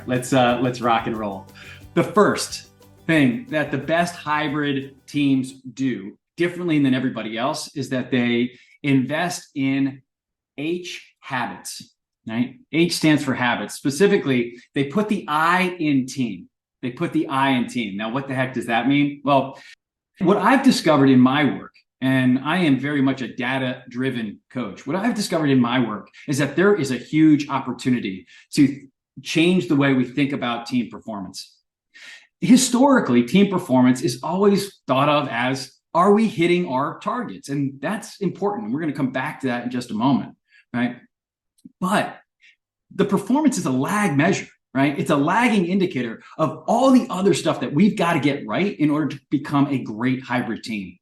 let's rock and roll. The first thing that the best hybrid teams do differently than everybody else is that they invest in H habits, right? H stands for habits. Specifically, they put the I in team. They put the I in team. Now, what the heck does that mean? Well, what I've discovered in my work, and I am very much a data-driven coach, what I've discovered in my work is that there is a huge opportunity to change the way we think about team performance. Historically, team performance is always thought of as, are we hitting our targets? And that's important. We're going to come back to that in just a moment, right? But the performance is a lag measure, right? It's a lagging indicator of all the other stuff that we've got to get right in order to become a great hybrid team.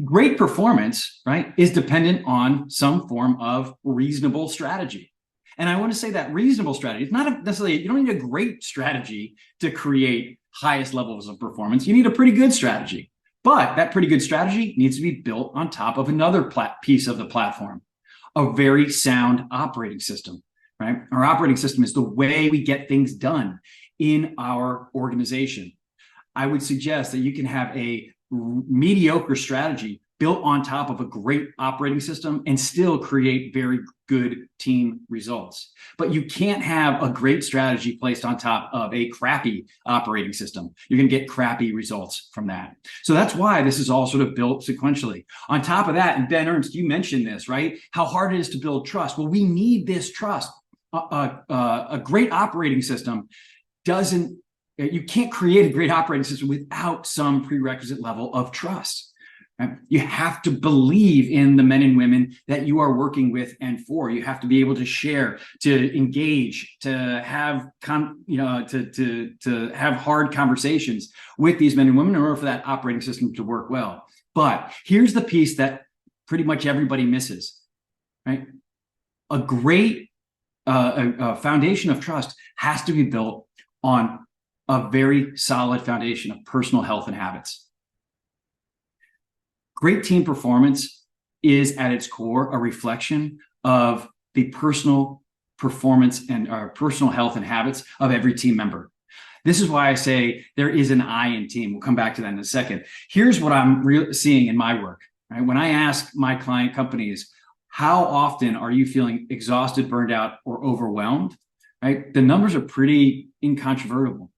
Great performance, right, is dependent on some form of reasonable strategy. And I want to say that reasonable strategy, it's not necessarily, you don't need a great strategy to create highest levels of performance. You need a pretty good strategy. But that pretty good strategy needs to be built on top of another piece of the platform, a very sound operating system, right? Our operating system is the way we get things done in our organization. I would suggest that you can have a mediocre strategy built on top of a great operating system and still create very good team results. But you can't have a great strategy placed on top of a crappy operating system. You're going to get crappy results from that. So that's why this is all sort of built sequentially. On top of that, and Ben Ernst, you mentioned this, right? How hard it is to build trust. Well, we need this trust. A great operating system doesn't, you can't create a great operating system without some prerequisite level of trust. Right? You have to believe in the men and women that you are working with and for. You have to be able to share, to engage, to have to have hard conversations with these men and women in order for that operating system to work well. But here's the piece that pretty much everybody misses, right? A great a foundation of trust has to be built on a very solid foundation of personal health and habits. Great team performance is at its core a reflection of the personal performance and personal health and habits of every team member. This is why I say there is an I in team. We'll come back to that in a second. Here's what I'm seeing in my work. Right? When I ask my client companies, how often are you feeling exhausted, burned out, or overwhelmed? Right? The numbers are pretty incontrovertible.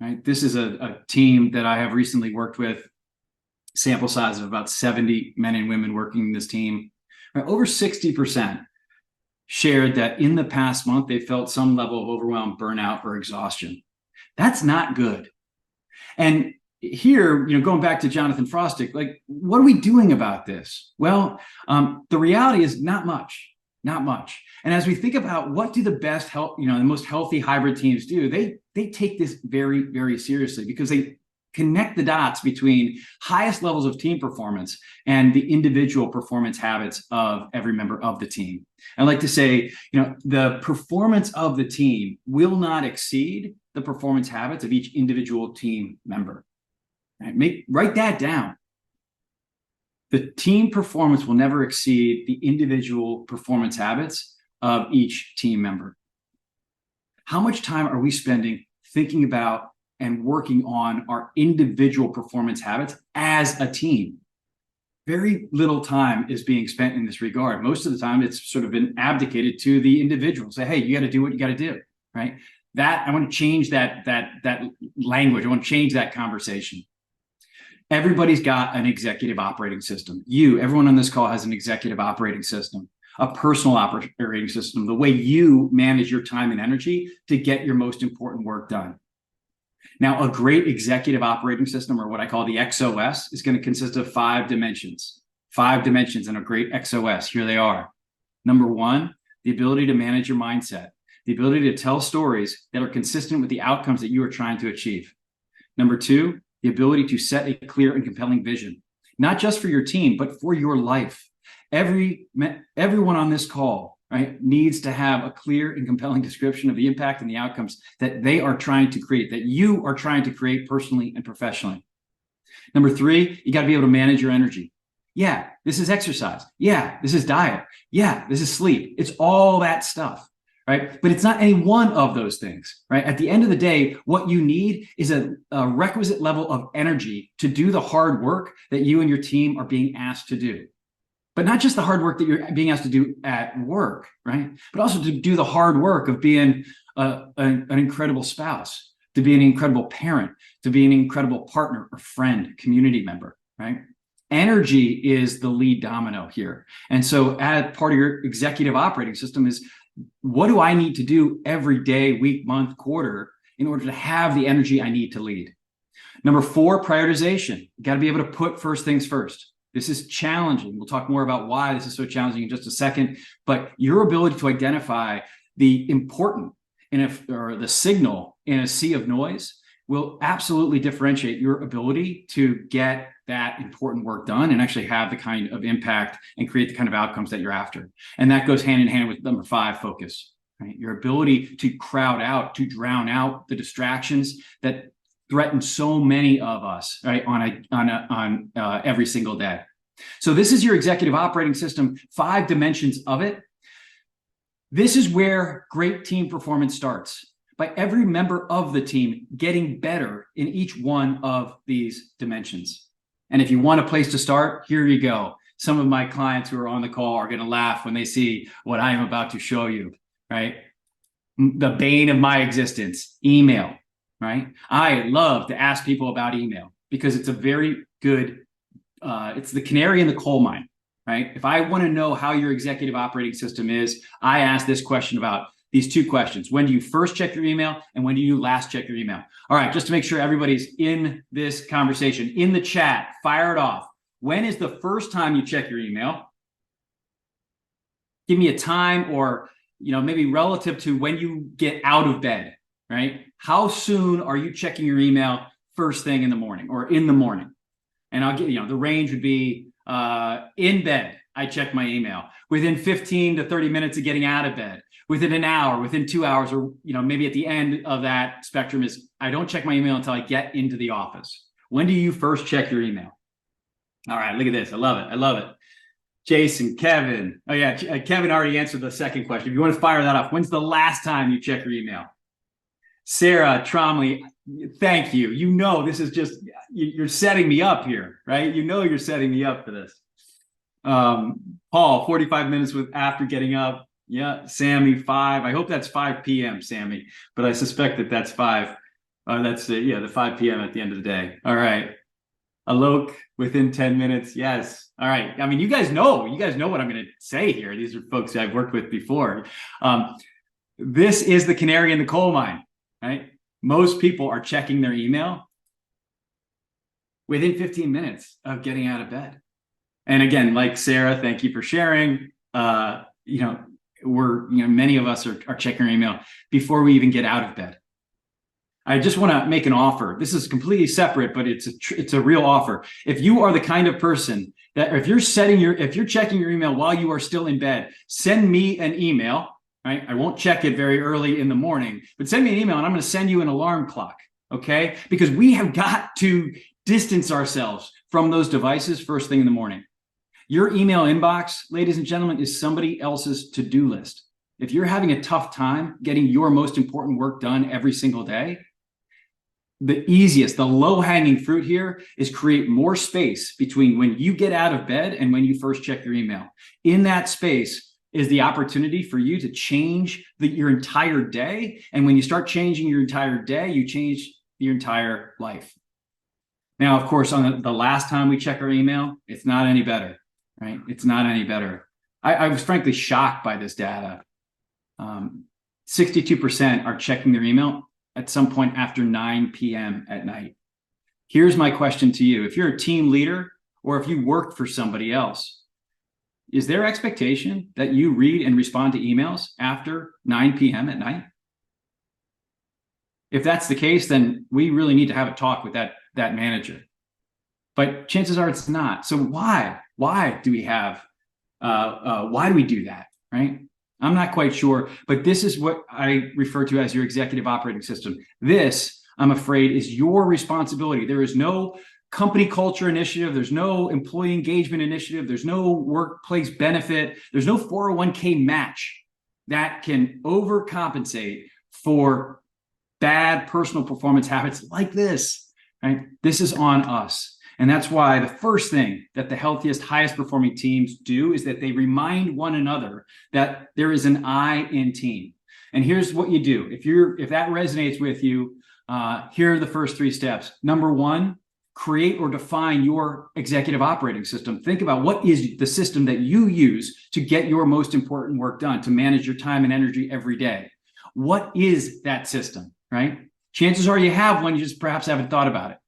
Right? This is a team that I have recently worked with. Sample size of about 70 men and women working in this team. Right? Over 60% shared that in the past month, they felt some level of overwhelm, burnout, or exhaustion. That's not good. And here, going back to Jonathan Frostick, like, what are we doing about this? Well, the reality is not much. And as we think about what do the best the most healthy hybrid teams do, they take this very, very seriously because they connect the dots between highest levels of team performance and the individual performance habits of every member of the team. I like to say, the performance of the team will not exceed the performance habits of each individual team member. Right? Write that down. The team performance will never exceed the individual performance habits of each team member. How much time are we spending thinking about and working on our individual performance habits as a team? Very little time is being spent in this regard. Most of the time, it's sort of been abdicated to the individual. Say, hey, you got to do what you got to do, right? That I want to change that language. I want to change that conversation. Everybody's got an executive operating system. Everyone on this call has an executive operating system, a personal operating system, the way you manage your time and energy to get your most important work done. Now, a great executive operating system, or what I call the XOS, is going to consist of 5 dimensions. 5 dimensions in a great XOS. Here they are. Number 1, the ability to manage your mindset, the ability to tell stories that are consistent with the outcomes that you are trying to achieve. Number 2, the ability to set a clear and compelling vision, not just for your team, but for your life. Everyone on this call, right, needs to have a clear and compelling description of the impact and the outcomes that they are trying to create, that you are trying to create personally and professionally. Number 3, you got to be able to manage your energy. Yeah, this is exercise. Yeah, this is diet. Yeah, this is sleep. It's all that stuff, right? But it's not any one of those things, right? At the end of the day, what you need is a requisite level of energy to do the hard work that you and your team are being asked to do. But not just the hard work that you're being asked to do at work, right? But also to do the hard work of being an incredible spouse, to be an incredible parent, to be an incredible partner or friend, community member, right? Energy is the lead domino here. And so as part of your executive operating system is, what do I need to do every day, week, month, quarter in order to have the energy I need to lead? Number 4, prioritization. You got to be able to put first things first. This is challenging. We'll talk more about why this is so challenging in just a second, but your ability to identify the important or the signal in a sea of noise will absolutely differentiate your ability to get that important work done and actually have the kind of impact and create the kind of outcomes that you're after. And that goes hand in hand with number 5, focus, right? Your ability to crowd out, to drown out the distractions that threaten so many of us, right, on every single day. So this is your executive operating system, 5 dimensions of it. This is where great team performance starts, by every member of the team getting better in each one of these dimensions. And if you want a place to start, here you go. Some of my clients who are on the call are going to laugh when they see what I am about to show you, right? The bane of my existence, email, right? I love to ask people about email because it's a very good, it's the canary in the coal mine, right? If I want to know how your executive operating system is, I ask this question about these 2 questions. When do you first check your email and when do you last check your email? All right, just to make sure everybody's in this conversation, in the chat, fire it off. When is the first time you check your email? Give me a time, or maybe relative to when you get out of bed, right? How soon are you checking your email first thing in the morning or in the morning? And I'll give the range would be in bed, I check my email. Within 15 to 30 minutes of getting out of bed, within an hour, within 2 hours, or maybe at the end of that spectrum is I don't check my email until I get into the office. When do you first check your email? All right, look at this. I love it. I love it. Jason, Kevin. Oh yeah, Kevin already answered the second question. If you want to fire that off, when's the last time you check your email? Sarah Tromley, thank you. This is just, you're setting me up here, right? You're setting me up for this. Paul, 45 minutes after getting up. Yeah, Sammy, 5. I hope that's 5 p.m., Sammy, but I suspect that that's 5. That's the 5 p.m. at the end of the day. All right. Alok, within 10 minutes. Yes. All right. I mean, you guys know what I'm going to say here. These are folks I've worked with before. This is the canary in the coal mine, right? Most people are checking their email within 15 minutes of getting out of bed. And again, like Sarah, thank you for sharing. Many of us are checking our email before we even get out of bed. I just want to make an offer. This is completely separate, but it's a real offer. If you are the kind of person that if you're checking your email while you are still in bed, send me an email, right? I won't check it very early in the morning, but send me an email and I'm going to send you an alarm clock, okay? Because we have got to distance ourselves from those devices first thing in the morning. Your email inbox, ladies and gentlemen, is somebody else's to-do list. If you're having a tough time getting your most important work done every single day, the low-hanging fruit here is create more space between when you get out of bed and when you first check your email. In that space is the opportunity for you to change your entire day. And when you start changing your entire day, you change your entire life. Now, of course, on the last time we check our email, it's not any better, right? It's not any better. I was frankly shocked by this data. 62% are checking their email at some point after 9 p.m. at night. Here's my question to you. If you're a team leader or if you work for somebody else, is there expectation that you read and respond to emails after 9 p.m. at night? If that's the case, then we really need to have a talk with that manager. But chances are it's not. So why do we do that, right? I'm not quite sure, but this is what I refer to as your executive operating system. This, I'm afraid, is your responsibility. There is no company culture initiative. There's no employee engagement initiative. There's no workplace benefit. There's no 401k match that can overcompensate for bad personal performance habits like this, right? This is on us. And that's why the first thing that the healthiest, highest performing teams do is that they remind one another that there is an I in team. And here's what you do. If that resonates with you, here are the first 3 steps. Number 1, create or define your executive operating system. Think about what is the system that you use to get your most important work done, to manage your time and energy every day. What is that system, right? Chances are you have one, you just perhaps haven't thought about it.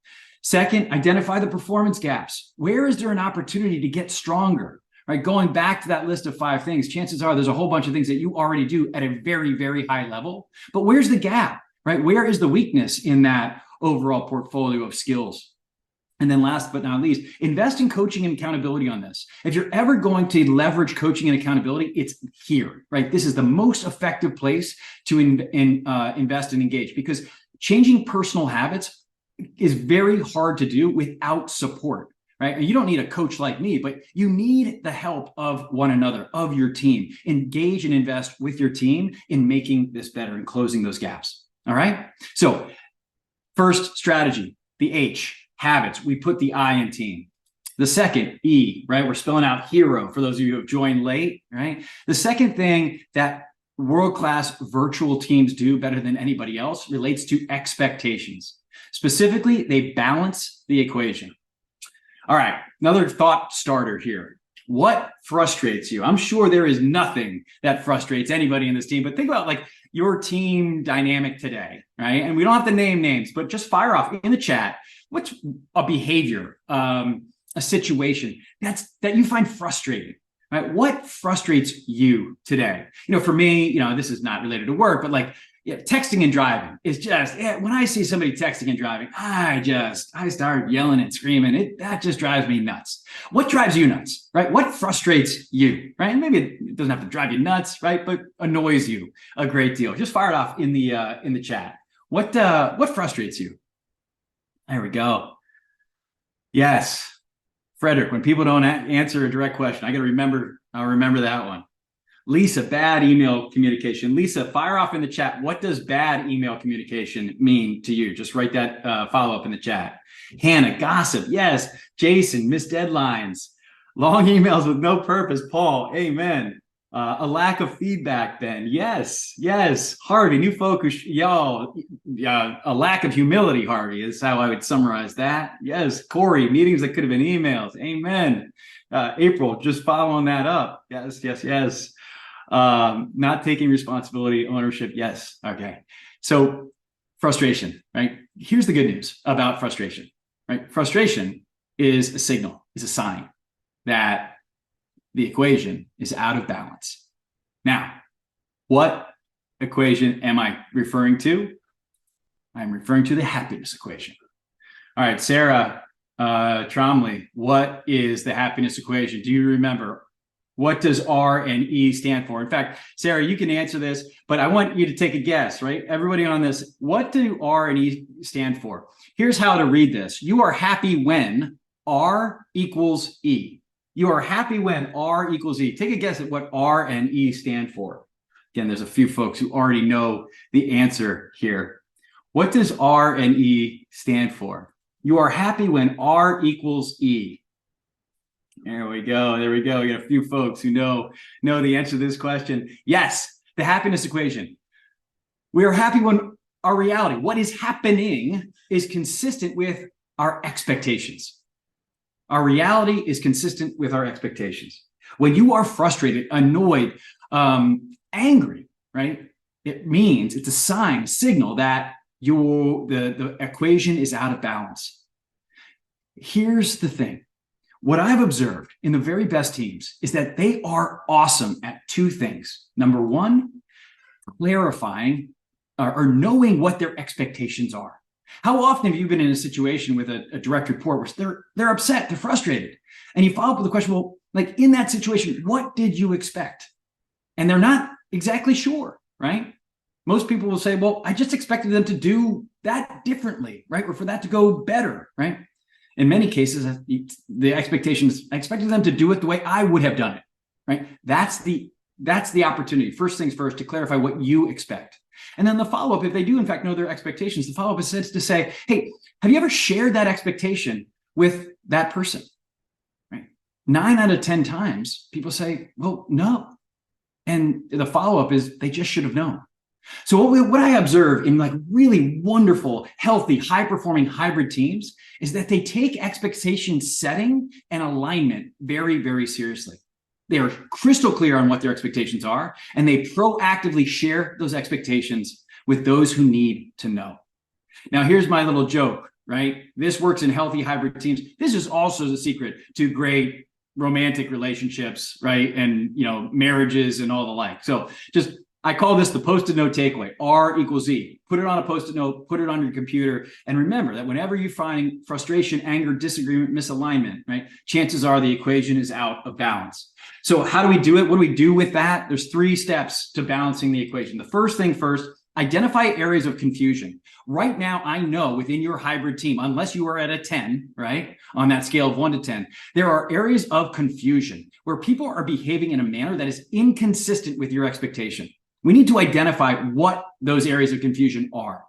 Second, identify the performance gaps. Where is there an opportunity to get stronger, right? Going back to that list of 5 things, chances are there's a whole bunch of things that you already do at a very, very high level. But where's the gap, right? Where is the weakness in that overall portfolio of skills? And then last but not least, invest in coaching and accountability on this. If you're ever going to leverage coaching and accountability, it's here, right? This is the most effective place to invest and engage, because changing personal habits is very hard to do without support, right? And you don't need a coach like me, but you need the help of one another, of your team. Engage and invest with your team in making this better and closing those gaps. All right. So first strategy, the H, habits. We put the I in team. The second, E, right? We're spelling out hero for those of you who have joined late, right? The second thing that world-class virtual teams do better than anybody else relates to expectations. Specifically, they balance the equation. All right, another thought starter here. What frustrates you? I'm sure there is nothing that frustrates anybody in this team, but think about like your team dynamic today, right? And we don't have to name names, but just fire off in the chat. What's a behavior, a situation that you find frustrating, right? What frustrates you today? For me, this is not related to work, but like texting and driving is just, when I see somebody texting and driving, I start yelling and screaming. That just drives me nuts. What drives you nuts, right? What frustrates you, right? And maybe it doesn't have to drive you nuts, right? But annoys you a great deal. Just fire it off in the chat. What frustrates you? There we go. Yes. Frederick, when people don't answer a direct question, I'll remember that one. Lisa, bad email communication. Lisa, fire off in the chat. What does bad email communication mean to you? Just write that follow-up in the chat. Hannah, gossip. Yes. Jason, missed deadlines. Long emails with no purpose. Paul, amen. A lack of feedback, Ben. Yes. Harvey, new focus. A lack of humility, Harvey, is how I would summarize that. Yes. Corey, meetings that could have been emails. Amen. April, just following that up. Yes. Not taking responsibility, ownership. Yes. Okay. So frustration, right? Here's the good news about frustration, right? Frustration is a signal, is a sign that the equation is out of balance. Now, what equation am I referring to? I'm referring to the happiness equation. All right, Sarah Tromley, what is the happiness equation? Do you remember? What does R and E stand for? In fact, Sarah, you can answer this, but I want you to take a guess, right? Everybody on this, what do R and E stand for? Here's how to read this. You are happy when R equals E. You are happy when R equals E. Take a guess at what R and E stand for. Again, there's a few folks who already know the answer here. What does R and E stand for? You are happy when R equals E. There we go. We got a few folks who know the answer to this question. Yes, the happiness equation. We are happy when our reality, what is happening, is consistent with our expectations. Our reality is consistent with our expectations. When you are frustrated, annoyed, angry, right? It's a sign, a signal that the equation is out of balance. Here's the thing. What I've observed in the very best teams is that they are awesome at 2 things. Number 1, clarifying or knowing what their expectations are. How often have you been in a situation with a direct report where they're upset, they're frustrated, and you follow up with the question, well, like in that situation, what did you expect? And they're not exactly sure, right? Most people will say, well, I just expected them to do that differently, right? Or for that to go better, right? In many cases, the expectations, I expected them to do it the way I would have done it, right? That's the that's the opportunity. First things first, to clarify what you expect. And then the follow-up, if they do in fact know their expectations, the follow-up is to say, hey, have you ever shared that expectation with that person? Right? 9 out of 10 times, people say, well, no. And the follow-up is they just should have known. So what I observe in like really wonderful, healthy, high-performing hybrid teams is that they take expectation setting and alignment very, very seriously. They are crystal clear on what their expectations are, and they proactively share those expectations with those who need to know. Now, here's my little joke, right? This works in healthy hybrid teams. This is also the secret to great romantic relationships, right? And, marriages and all the like. So I call this the Post-it note takeaway, R equals E. Put it on a Post-it note, put it on your computer, and remember that whenever you find frustration, anger, disagreement, misalignment, right, chances are the equation is out of balance. So how do we do it? What do we do with that? There's 3 steps to balancing the equation. The first thing first, identify areas of confusion. Right now, I know within your hybrid team, unless you are at a 10, right, on that scale of 1 to 10, there are areas of confusion where people are behaving in a manner that is inconsistent with your expectation. We need to identify what those areas of confusion are.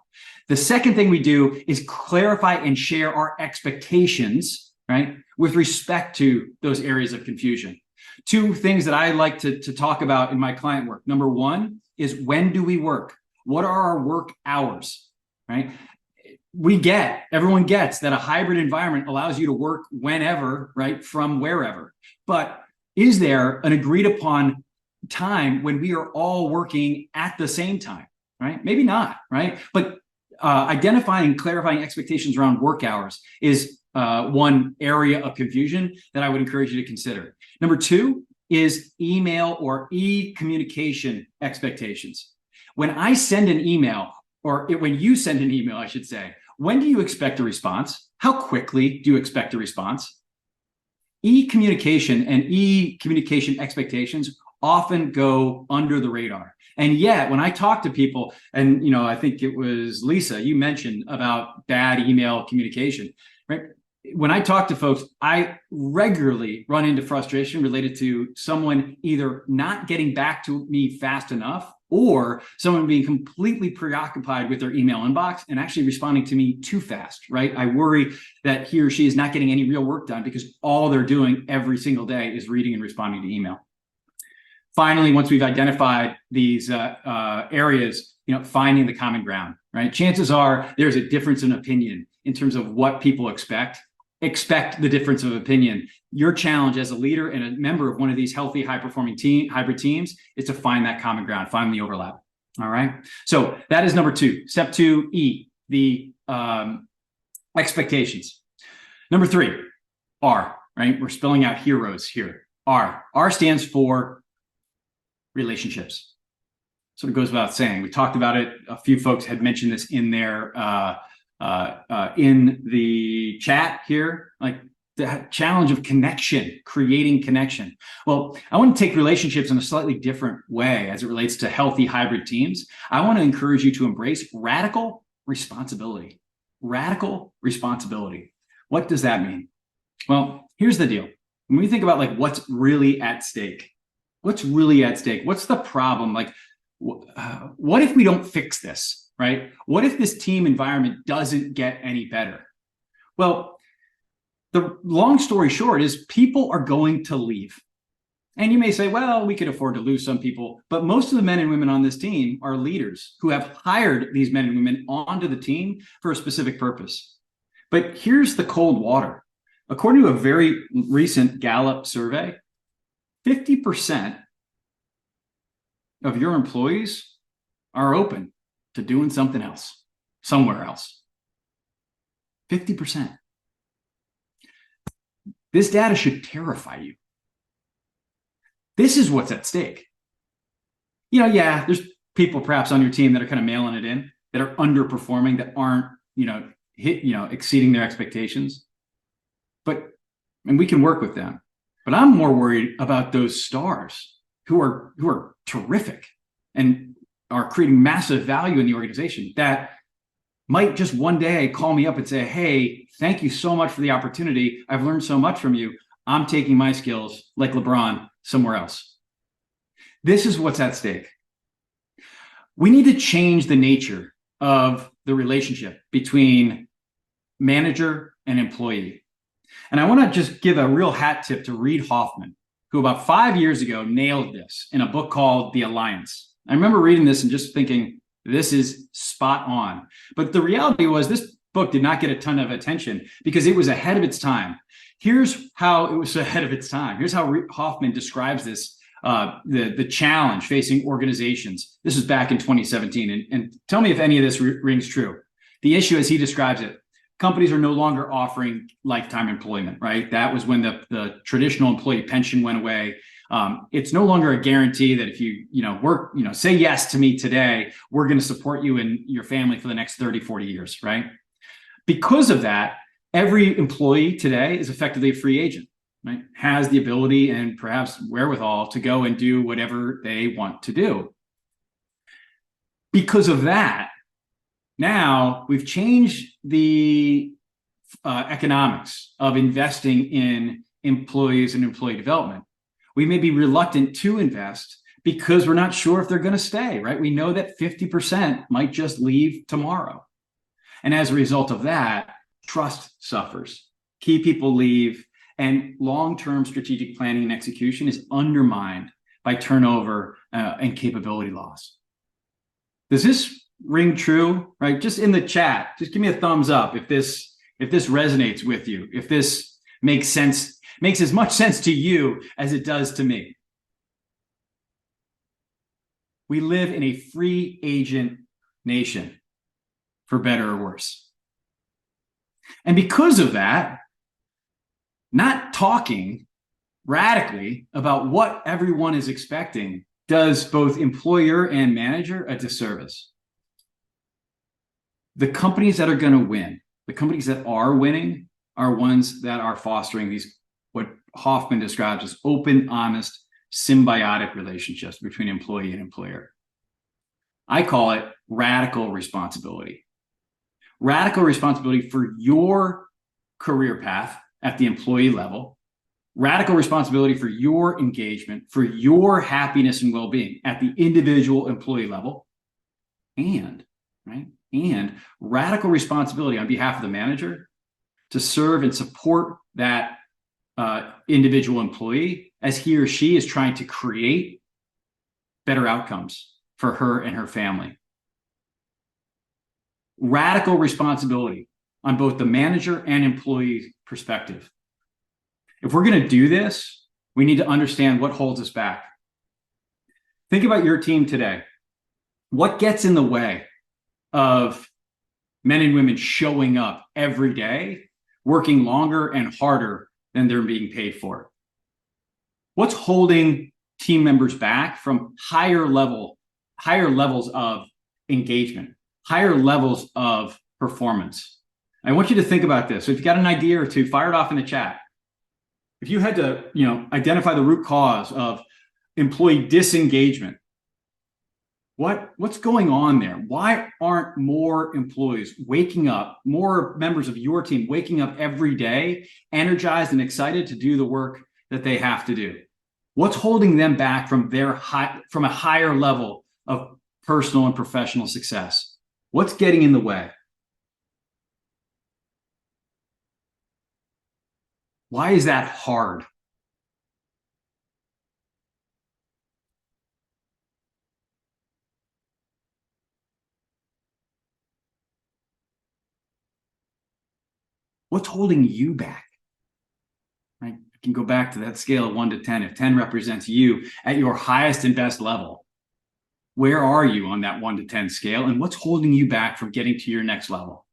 The second thing we do is clarify and share our expectations, right, with respect to those areas of confusion. 2 things that I like to talk about in my client work. Number 1 is, when do we work? What are our work hours, right? Everyone gets that a hybrid environment allows you to work whenever, right, from wherever. But is there an agreed upon time when we are all working at the same time, right? Maybe not, right? But identifying and clarifying expectations around work hours is one area of confusion that I would encourage you to consider. Number 2 is email or e-communication expectations. When I send an email, or when you send an email, I should say, when do you expect a response? How quickly do you expect a response? E-communication and e-communication expectations often go under the radar. And yet, when I talk to people, and I think it was Lisa, you mentioned about bad email communication, right? When I talk to folks, I regularly run into frustration related to someone either not getting back to me fast enough, or someone being completely preoccupied with their email inbox and actually responding to me too fast, right? I worry that he or she is not getting any real work done because all they're doing every single day is reading and responding to email. Finally, once we've identified these areas, finding the common ground, right? Chances are there's a difference in opinion in terms of what people expect. Expect the difference of opinion. Your challenge as a leader and a member of one of these healthy, high-performing hybrid teams is to find that common ground, find the overlap. All right. So that is number 2. Step 2E, the expectations. Number 3, R. Right. We're spelling out heroes here. R. R stands for relationships. Sort of goes without saying. We talked about it. A few folks had mentioned this in their in the chat here, like the challenge of connection, creating connection. Well, I want to take relationships in a slightly different way as it relates to healthy hybrid teams. I want to encourage you to embrace radical responsibility. Radical responsibility. What does that mean? Well, here's the deal. When we think about like what's really at stake, what's really at stake? What's the problem? Like, what if we don't fix this? Right? What if this team environment doesn't get any better? Well, the long story short is people are going to leave. And you may say, well, we could afford to lose some people, but most of the men and women on this team are leaders who have hired these men and women onto the team for a specific purpose. But here's the cold water. According to a very recent Gallup survey, 50% of your employees are open to doing something else, somewhere else. 50%. This data should terrify you. This is what's at stake. Yeah, there's people perhaps on your team that are kind of mailing it in, that are underperforming, that aren't, exceeding their expectations. And we can work with them. But I'm more worried about those stars who are terrific and are creating massive value in the organization that might just one day call me up and say, hey, thank you so much for the opportunity. I've learned so much from you. I'm taking my skills like LeBron somewhere else. This is what's at stake. We need to change the nature of the relationship between manager and employee. And I want to just give a real hat tip to Reid Hoffman, who about 5 years ago nailed this in a book called The Alliance. I remember reading this and just thinking, this is spot on. But the reality was this book did not get a ton of attention because it was ahead of its time. Here's how it was ahead of its time. Here's how Hoffman describes this, the challenge facing organizations. This was back in 2017. And tell me if any of this rings true. The issue as he describes it, companies are no longer offering lifetime employment, right? That was when the traditional employee pension went away. It's no longer a guarantee that if you work, say yes to me today, we're going to support you and your family for the next 30, 40 years, right? Because of that, every employee today is effectively a free agent, right? Has the ability and perhaps wherewithal to go and do whatever they want to do. Because of that, now we've changed the economics of investing in employees and employee development. We may be reluctant to invest because we're not sure if they're going to stay, right? We know that 50% might just leave tomorrow. And as a result of that, trust suffers. Key people leave, and long-term strategic planning and execution is undermined by turnover and capability loss. Does this ring true? Right? Just in the chat, just give me a thumbs up if this resonates with you, if this makes sense, makes as much sense to you as it does to me. We live in a free agent nation, for better or worse. And because of that, not talking radically about what everyone is expecting does both employer and manager a disservice. The companies that are going to win, the companies that are winning, are ones that are fostering these, what Hoffman describes as open, honest, symbiotic relationships between employee and employer. I call it radical responsibility. Radical responsibility for your career path at the employee level, radical responsibility for your engagement, for your happiness and well-being at the individual employee level, and radical responsibility on behalf of the manager to serve and support that individual employee as he or she is trying to create better outcomes for her and her family. Radical responsibility on both the manager and employee perspective. If we're going to do this, we need to understand what holds us back. Think about your team today. What gets in the way of men and women showing up every day, working longer and harder than they're being paid for? What's holding team members back from higher levels of engagement, higher levels of performance? I want you to think about this. So if you got an idea or two, fire it off in the chat. If you had to, identify the root cause of employee disengagement, what's going on there? Why aren't more employees waking up, more members of your team waking up every day, energized and excited to do the work that they have to do? What's holding them back from from a higher level of personal and professional success? What's getting in the way? Why is that hard? What's holding you back? Right? You can go back to that scale of 1 to 10. If 10 represents you at your highest and best level, where are you on that 1 to 10 scale? And what's holding you back from getting to your next level?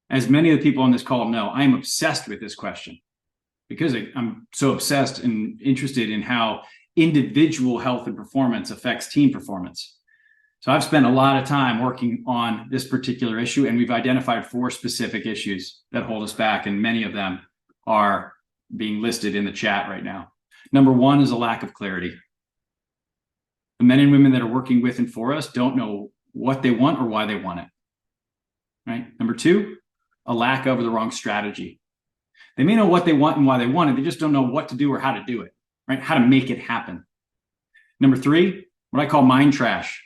As many of the people on this call know, I am obsessed with this question because I'm so obsessed and interested in how individual health and performance affects team performance. So I've spent a lot of time working on this particular issue, and we've identified 4 specific issues that hold us back, and many of them are being listed in the chat right now. Number 1 is a lack of clarity. The men and women that are working with and for us don't know what they want or why they want it. Right? Number 2, a lack of the wrong strategy. They may know what they want and why they want it, they just don't know what to do or how to do it. right? How to make it happen. Number 3, what I call mind trash.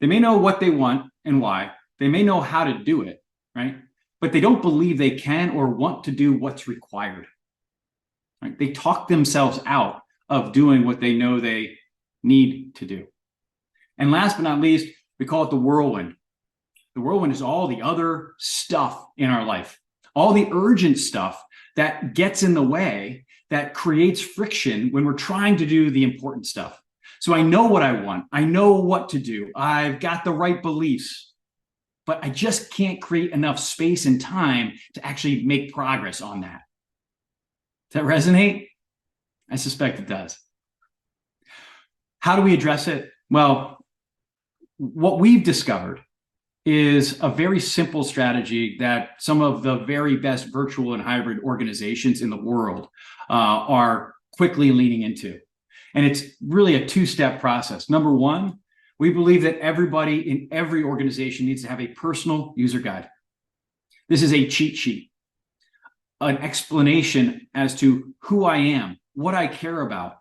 They may know what they want and why. They may know how to do it, right? But they don't believe they can or want to do what's required. Right? They talk themselves out of doing what they know they need to do. And last but not least, we call it the whirlwind. The whirlwind is all the other stuff in our life, all the urgent stuff that gets in the way, that creates friction when we're trying to do the important stuff. So I know what I want. I know what to do. I've got the right beliefs, but I just can't create enough space and time to actually make progress on that. Does that resonate? I suspect it does. How do we address it? Well, what we've discovered is a very simple strategy that some of the very best virtual and hybrid organizations in the world are quickly leaning into. And it's really a 2-step process. Number 1, we believe that everybody in every organization needs to have a personal user guide. This is a cheat sheet, an explanation as to who I am, what I care about,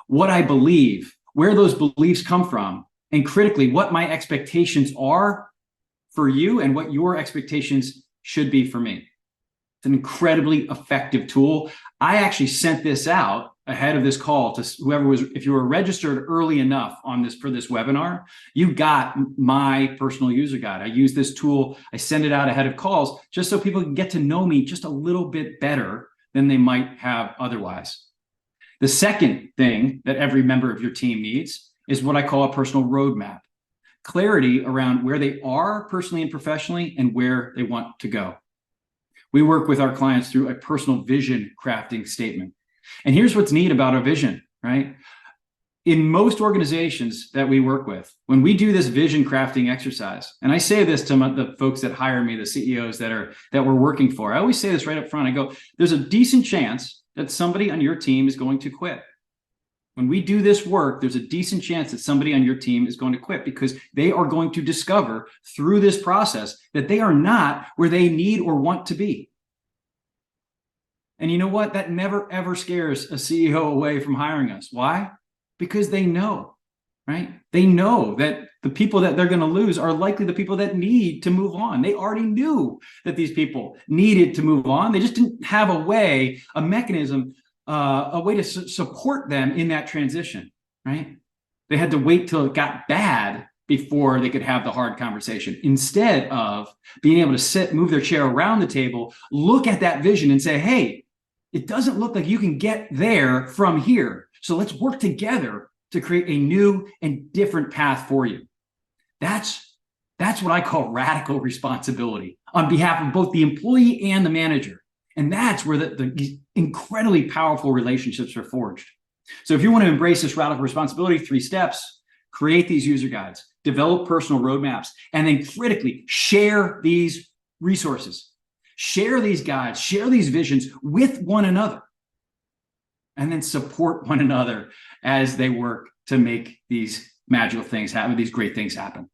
what I believe, where those beliefs come from, and critically, what my expectations are for you and what your expectations should be for me. It's an incredibly effective tool. I actually sent this out ahead of this call to whoever was, if you were registered early enough on this for this webinar, you got my personal user guide. I use this tool. I send it out ahead of calls just so people can get to know me just a little bit better than they might have otherwise. The second thing that every member of your team needs is what I call a personal roadmap. Clarity around where they are personally and professionally and where they want to go. We work with our clients through a personal vision crafting statement. And here's what's neat about a vision, right? In most organizations that we work with, when we do this vision crafting exercise, and I say this to the folks that hire me, the CEOs that we're working for, I always say this right up front. I go, there's a decent chance that somebody on your team is going to quit. When we do this work, there's a decent chance that somebody on your team is going to quit because they are going to discover through this process that they are not where they need or want to be. And you know what? That never, ever scares a CEO away from hiring us. Why? Because they know, right? They know that the people that they're going to lose are likely the people that need to move on. They already knew that these people needed to move on. They just didn't have a way, a mechanism, a way to support them in that transition, right? They had to wait till it got bad before they could have the hard conversation, instead of being able to sit, move their chair around the table, look at that vision and say, hey, it doesn't look like you can get there from here. So let's work together to create a new and different path for you. That's what I call radical responsibility on behalf of both the employee and the manager. And that's where the incredibly powerful relationships are forged. So if you want to embrace this radical responsibility, 3 steps: create these user guides, develop personal roadmaps, and then critically share these resources, share these guides, share these visions with one another, and then support one another as they work to make these magical things happen, these great things happen.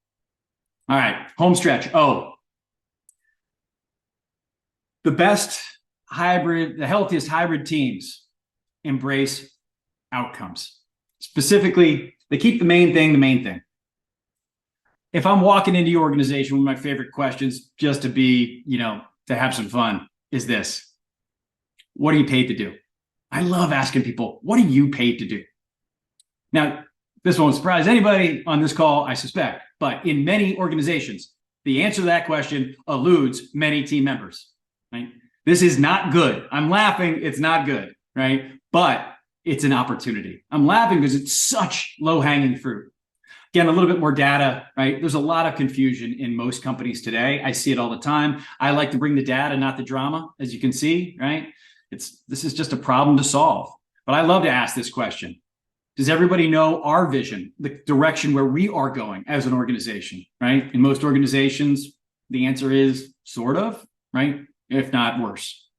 All right, home stretch. The best hybrid, the healthiest hybrid teams embrace outcomes. Specifically, they keep the main thing the main thing. If I'm walking into your organization, one of my favorite questions, just to be, to have some fun, is this: what are you paid to do? I love asking people, what are you paid to do? Now, this won't surprise anybody on this call, I suspect, but in many organizations, the answer to that question eludes many team members, right? This is not good. I'm laughing. It's not good, right? But it's an opportunity. I'm laughing because it's such low-hanging fruit. Again, a little bit more data, right? There's a lot of confusion in most companies today. I see it all the time. I like to bring the data, not the drama, as you can see, right? This is just a problem to solve. But I love to ask this question. Does everybody know our vision, the direction where we are going as an organization, right? In most organizations, the answer is sort of, right? If not worse.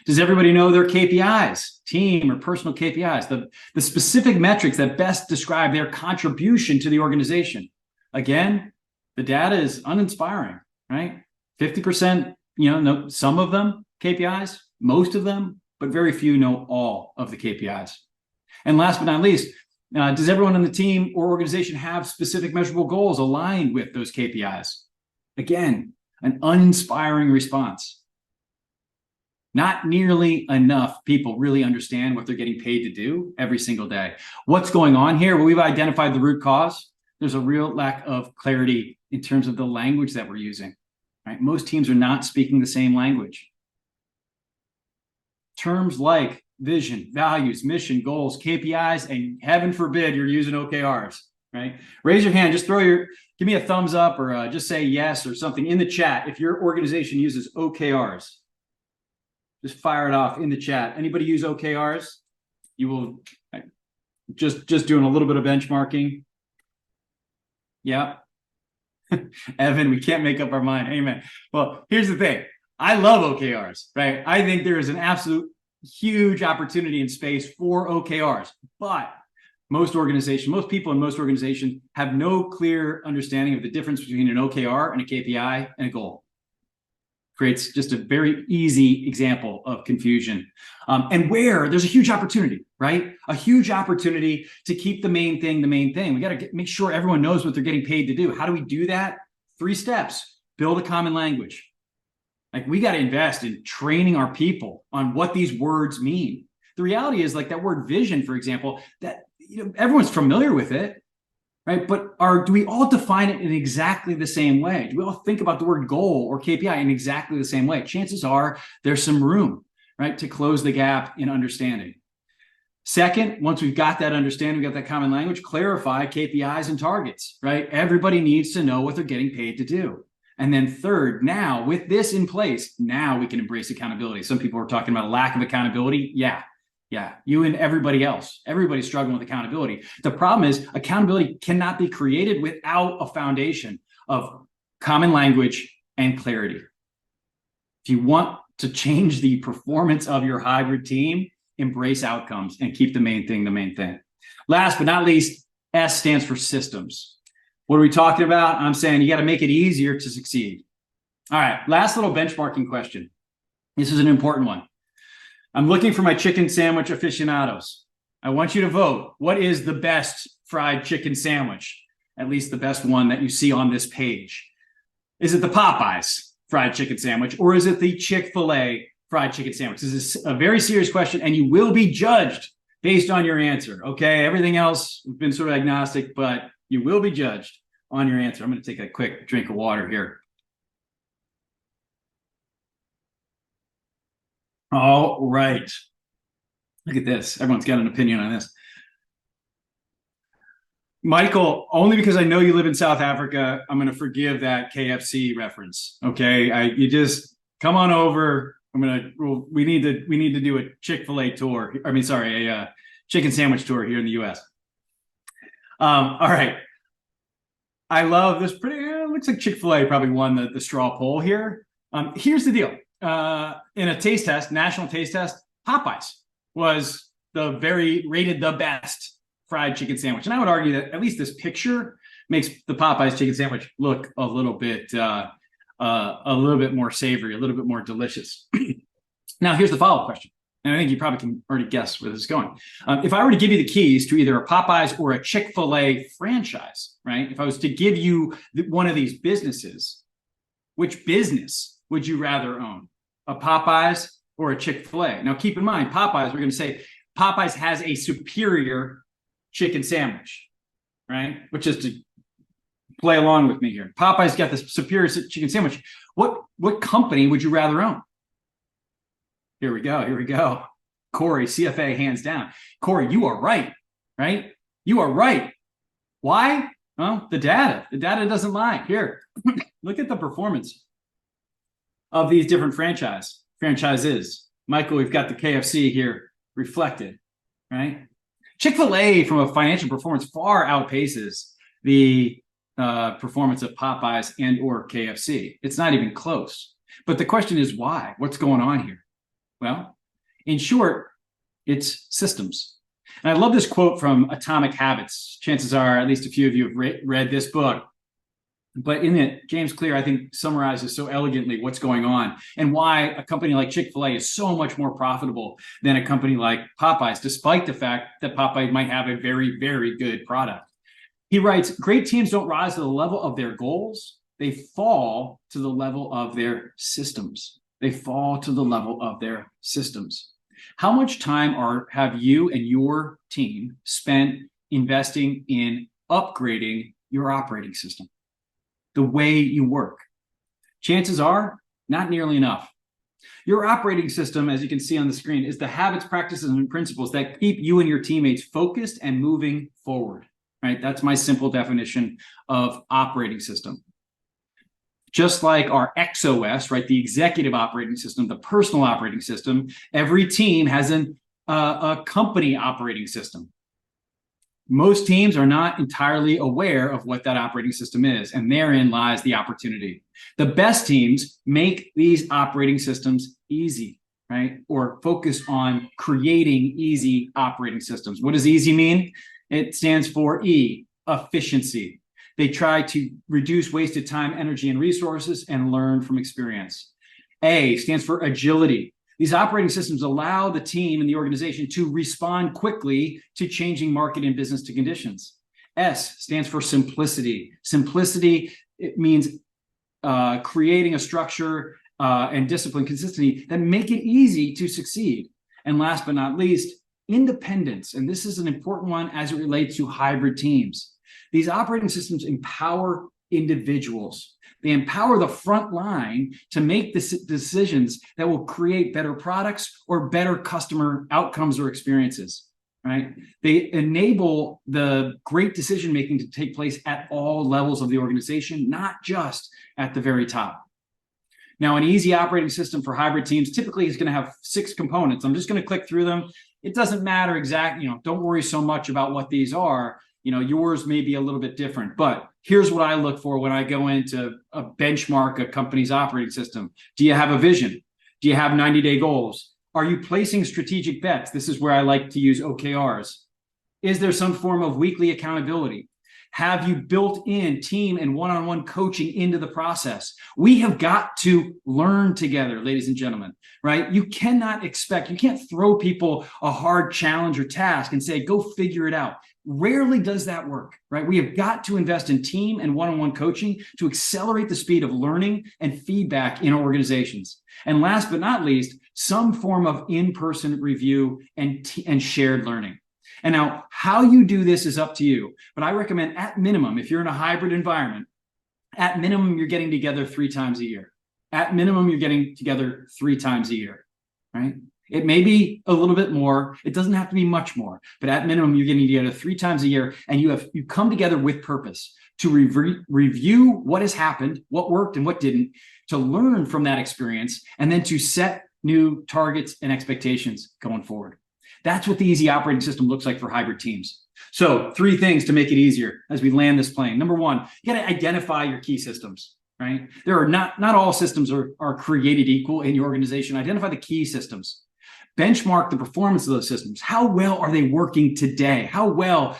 Does everybody know their KPIs, team or personal KPIs, the specific metrics that best describe their contribution to the organization? Again, the data is uninspiring, right? 50%, know some of them KPIs, most of them, but very few know all of the KPIs. And last but not least, does everyone on the team or organization have specific measurable goals aligned with those KPIs? Again, an uninspiring response. Not nearly enough people really understand what they're getting paid to do every single day. What's going on here? Well, we've identified the root cause. There's a real lack of clarity in terms of the language that we're using. Right? Most teams are not speaking the same language. Terms like vision, values, mission, goals, KPIs, and heaven forbid you're using OKRs, right? Raise your hand, just give me a thumbs up or just say yes or something in the chat if your organization uses OKRs. Just fire it off in the chat. Anybody use OKRs? You will just doing a little bit of benchmarking. Yeah. Evan, we can't make up our mind. Amen. Well, here's the thing. I love OKRs, right? I think there is an absolute huge opportunity in space for OKRs, but most people in most organizations have no clear understanding of the difference between an OKR and a KPI and a goal. Creates just a very easy example of confusion. And where there's a huge opportunity, right? A huge opportunity to keep the main thing the main thing. We got to make sure everyone knows what they're getting paid to do. How do we do that? 3 steps. Build a common language. Like we got to invest in training our people on what these words mean. The reality is like that word vision, for example, that everyone's familiar with it, right? But do we all define it in exactly the same way? Do we all think about the word goal or KPI in exactly the same way? Chances are there's some room, right, to close the gap in understanding. Second, once we've got that understanding, we've got that common language, clarify KPIs and targets, right? Everybody needs to know what they're getting paid to do. And then third, now with this in place, now we can embrace accountability. Some people are talking about a lack of accountability. Yeah, you and everybody else. Everybody's struggling with accountability. The problem is accountability cannot be created without a foundation of common language and clarity. If you want to change the performance of your hybrid team, embrace outcomes and keep the main thing the main thing. Last but not least, S stands for systems. What are we talking about? I'm saying you got to make it easier to succeed. All right, last little benchmarking question. This is an important one. I'm looking for my chicken sandwich aficionados. I want you to vote. What is the best fried chicken sandwich? At least the best one that you see on this page. Is it the Popeyes fried chicken sandwich or is it the Chick-fil-A fried chicken sandwich? This is a very serious question and you will be judged based on your answer. Okay, everything else has been sort of agnostic, but you will be judged on your answer. I'm going to take a quick drink of water here. All right. Look at this. Everyone's got an opinion on this. Michael, only because I know you live in South Africa, I'm going to forgive that KFC reference. Okay. You just come on over. We need to do a Chick-fil-A tour. A chicken sandwich tour here in the US. All right. I love this it looks like Chick-fil-A probably won the straw poll here. Here's the deal. In a taste test, national taste test, Popeyes was rated the best fried chicken sandwich. And I would argue that at least this picture makes the Popeyes chicken sandwich look a little bit more savory, a little bit more delicious. Now, here's the follow-up question. And I think you probably can already guess where this is going. If I were to give you the keys to either a Popeyes or a Chick-fil-A franchise, right? If I was to give you one of these businesses, which business would you rather own? A Popeyes or a Chick-fil-A? Now, keep in mind, Popeyes, we're going to say Popeyes has a superior chicken sandwich, right? Which is to play along with me here. Popeyes got the superior chicken sandwich. What company would you rather own? Here we go. Corey, CFA, hands down. Corey, you are right? You are right. Why? Well, the data doesn't lie. Here, look at the performance of these different franchises. Michael, we've got the KFC here reflected, right? Chick-fil-A from a financial performance far outpaces the performance of Popeyes and or KFC. It's not even close. But the question is why? What's going on here? Well, in short, it's systems. And I love this quote from Atomic Habits. Chances are at least a few of you have read this book. But in it, James Clear, I think, summarizes so elegantly what's going on and why a company like Chick-fil-A is so much more profitable than a company like Popeyes, despite the fact that Popeyes might have a very, very good product. He writes, great teams don't rise to the level of their goals. They fall to the level of their systems. They fall to the level of their systems. How much time have you and your team spent investing in upgrading your operating system, the way you work? Chances are not nearly enough. Your operating system, as you can see on the screen, is the habits, practices, and principles that keep you and your teammates focused and moving forward, right? That's my simple definition of operating system. Just like our XOS, right, the executive operating system, the personal operating system, every team has a company operating system. Most teams are not entirely aware of what that operating system is, and therein lies the opportunity. The best teams make these operating systems easy, right? Or focus on creating easy operating systems. What does easy mean? It stands for E, efficiency. They try to reduce wasted time, energy, and resources and learn from experience. A stands for agility. These operating systems allow the team and the organization to respond quickly to changing market and business conditions. S stands for simplicity. Simplicity, it means creating a structure and discipline, consistency that make it easy to succeed. And last but not least, independence. And this is an important one as it relates to hybrid teams. These operating systems empower individuals. They empower the front line to make decisions that will create better products or better customer outcomes or experiences, right? They enable the great decision-making to take place at all levels of the organization, not just at the very top. Now, an easy operating system for hybrid teams typically is going to have 6 components. I'm just going to click through them. It doesn't matter exactly, don't worry so much about what these are. Yours may be a little bit different, but here's what I look for when I go into a benchmark a company's operating system. Do you have a vision? Do you have 90-day goals? Are you placing strategic bets? This is where I like to use OKRs. Is there some form of weekly accountability? Have you built in team and one-on-one coaching into the process? We have got to learn together, ladies and gentlemen, right? You can't throw people a hard challenge or task and say, go figure it out. Rarely does that work, right? We have got to invest in team and one-on-one coaching to accelerate the speed of learning and feedback in organizations. And last but not least, some form of in-person review and shared learning. And now how you do this is up to you, but I recommend at minimum, if you're in a hybrid environment, at minimum, you're getting together 3 times a year. At minimum, you're getting together 3 times a year, right? It may be a little bit more. It doesn't have to be much more, but at minimum, you're getting together 3 times a year, and you come together with purpose to review what has happened, what worked and what didn't, to learn from that experience, and then to set new targets and expectations going forward. That's what the easy operating system looks like for hybrid teams. So 3 things to make it easier as we land this plane. Number 1, you got to identify your key systems, right? There are not all systems are created equal in your organization. Identify the key systems. Benchmark the performance of those systems. How well are they working today? How well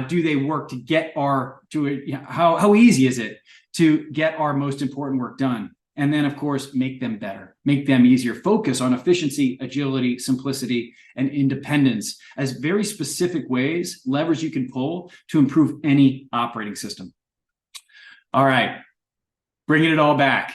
do they work to get how easy is it to get our most important work done? And then, of course, make them better, make them easier. Focus on efficiency, agility, simplicity, and independence as very specific ways, levers you can pull to improve any operating system. All right, bringing it all back.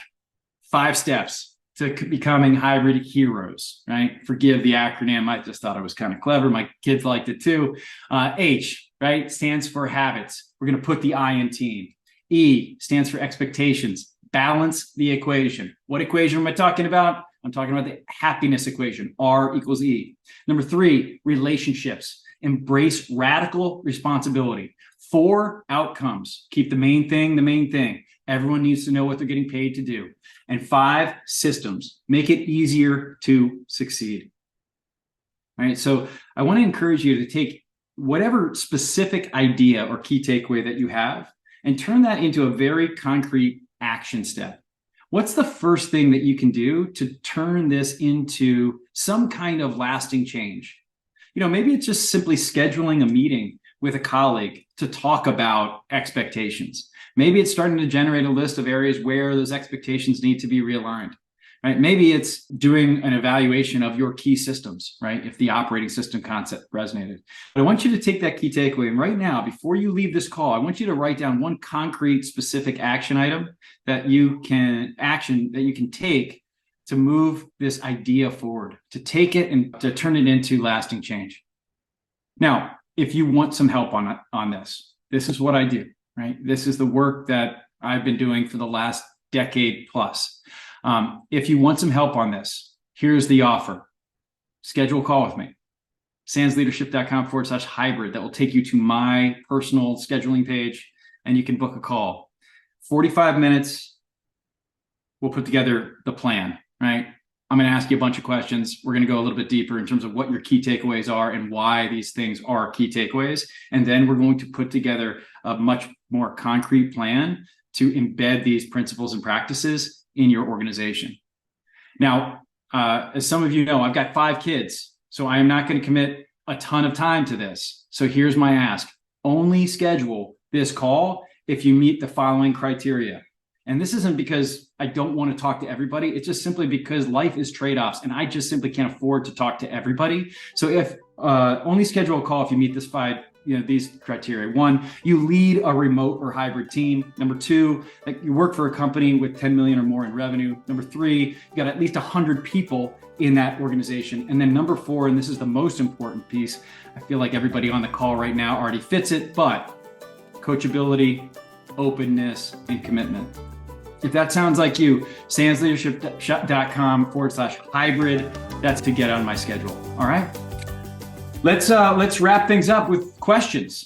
5 steps to becoming hybrid heroes, right? Forgive the acronym. I just thought it was kind of clever. My kids liked it too. H, right, stands for habits. We're going to put the I in team. E stands for expectations. Balance the equation. What equation am I talking about? I'm talking about the happiness equation, R equals E. Number 3, relationships. Embrace radical responsibility. 4, outcomes. Keep the main thing the main thing. Everyone needs to know what they're getting paid to do. And 5, systems. Make it easier to succeed. All right, so I want to encourage you to take whatever specific idea or key takeaway that you have and turn that into a very concrete action step. What's the first thing that you can do to turn this into some kind of lasting change? Maybe it's just simply scheduling a meeting with a colleague to talk about expectations. Maybe it's starting to generate a list of areas where those expectations need to be realigned. Right? Maybe it's doing an evaluation of your key systems, right? If the operating system concept resonated. But I want you to take that key takeaway. And right now, before you leave this call, I want you to write down one concrete, specific action item that you can take to move this idea forward, to take it and to turn it into lasting change. Now, if you want some help on this, this is what I do, right? This is the work that I've been doing for the last decade plus. If you want some help on this, here's the offer. Schedule a call with me. sandsleadership.com/hybrid. That will take you to my personal scheduling page, and you can book a call. 45 minutes. We'll put together the plan, right? I'm going to ask you a bunch of questions. We're going to go a little bit deeper in terms of what your key takeaways are and why these things are key takeaways. And then we're going to put together a much more concrete plan to embed these principles and practices in your organization. Now, as some of you know, I've got 5 kids, so I am not going to commit a ton of time to this. So here's my ask. Only schedule this call if you meet the following criteria. And this isn't because I don't want to talk to everybody. It's just simply because life is trade-offs, and I just simply can't afford to talk to everybody. So if only schedule a call if you meet these criteria. 1, you lead a remote or hybrid team. Number 2, you work for a company with 10 million or more in revenue. Number 3, you got at least 100 people in that organization. And then number 4, and this is the most important piece, I feel like everybody on the call right now already fits it, but coachability, openness, and commitment. If that sounds like you, sandsleadership.com/hybrid, that's to get on my schedule. All right. Let's wrap things up with questions.